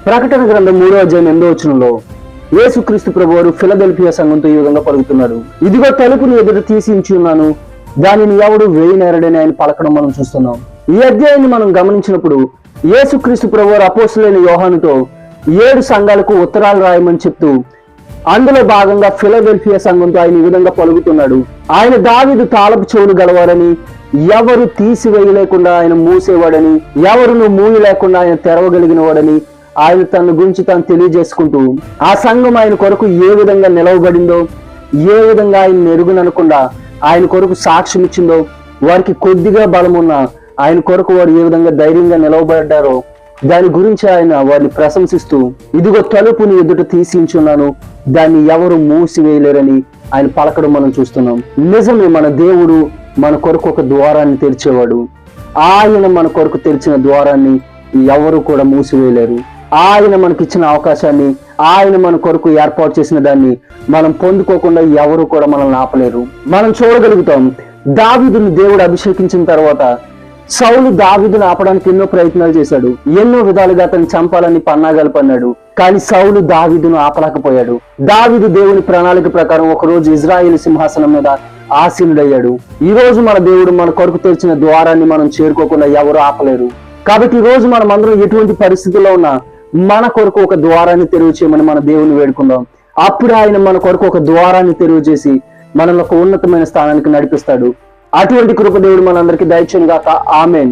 ప్రకటన గ్రంథం 3:8 యేసుక్రీస్తు ప్రభువారు ఫిలదెల్ఫియా సంఘంతో ఈ విధంగా పలుకుతున్నాడు. ఇదిగో తలుపుని ఎదుట తీసి ఉంచి ఉన్నాను, దానిని ఎవడు వేయనేరడని ఆయన పలకడం మనం చూస్తున్నాం. ఈ అధ్యాయాన్ని మనం గమనించినప్పుడు యేసుక్రీస్తు ప్రభువారు అపోస్తలుడైన యోహానుతో 7 సంఘాలకు ఉత్తరాలు రాయమని చెప్తూ అందులో భాగంగా ఫిలదెల్ఫియా సంఘంతో ఆయన ఈ విధంగా పలుకుతున్నాడు. ఆయన దావీదు తాళపు చెవులు గలవాడని, ఎవరు తీసివేయలేకుండా ఆయన మూసేవాడని, ఎవరును మూయి లేకుండా ఆయన తెరవగలిగిన వాడని ఆయన తన గురించి తాను తెలియజేసుకుంటూ ఆ సంఘం ఆయన కొరకు ఏ విధంగా నిలవబడిందో, ఏ విధంగా ఆయన ఎరుగుననకుండా ఆయన కొరకు సాక్ష్యం ఇచ్చిందో, వారికి కొద్దిగా బలమున్న ఆయన కొరకు వారు ఏ విధంగా ధైర్యంగా నిలవబడ్డారో దాని గురించి ఆయన వారిని ప్రశంసిస్తూ ఇదిగో తలుపుని ఎదుట తీసించున్నాను, దాన్ని ఎవరు మూసివేయలేరని ఆయన పలకడం మనం చూస్తున్నాం. నిజమే, మన దేవుడు మన కొరకు ఒక ద్వారాన్ని తెరిచేవాడు. ఆయన మన కొరకు తెరిచిన ద్వారాన్ని ఎవరు కూడా మూసివేయలేరు. ఆయన మనకిచ్చిన అవకాశాన్ని, ఆయన మన కొరకు ఏర్పాటు చేసిన దాన్ని మనం పొందుకోకుండా ఎవరు కూడా మనల్ని ఆపలేరు. మనం చూడగలుగుతాం, దావీదుని దేవుడు అభిషేకించిన తర్వాత సౌలు దావీదును ఆపడానికి ఎన్నో ప్రయత్నాలు చేశాడు. ఎన్నో విధాలుగా అతన్ని చంపాలని పన్నాగాలు పన్నాడు. కానీ సౌలు దావీదును ఆపలేకపోయాడు. దావీదు దేవుని ప్రణాళిక ప్రకారం ఒకరోజు ఇజ్రాయేలు సింహాసనం మీద ఆసీనుడయ్యాడు. ఈ రోజు మన దేవుడు మన కొరకు తెరిచిన ద్వారాన్ని మనం చేరుకోకుండా ఎవరు ఆపలేరు. కాబట్టి ఈ రోజు మనం అందరం ఎటువంటి పరిస్థితుల్లో ఉన్నా మన కొరకు ఒక ద్వారాన్ని తెరువు చేయమని మన దేవుని వేడుకుందాం. అప్పుడు ఆయన మన కొరకు ఒక ద్వారాన్ని తెరువు చేసి మనల్ని ఒక ఉన్నతమైన స్థానానికి నడిపిస్తాడు. అటువంటి కృప దేవుడు మనందరికీ దయచేయును గాక. ఆమేన్.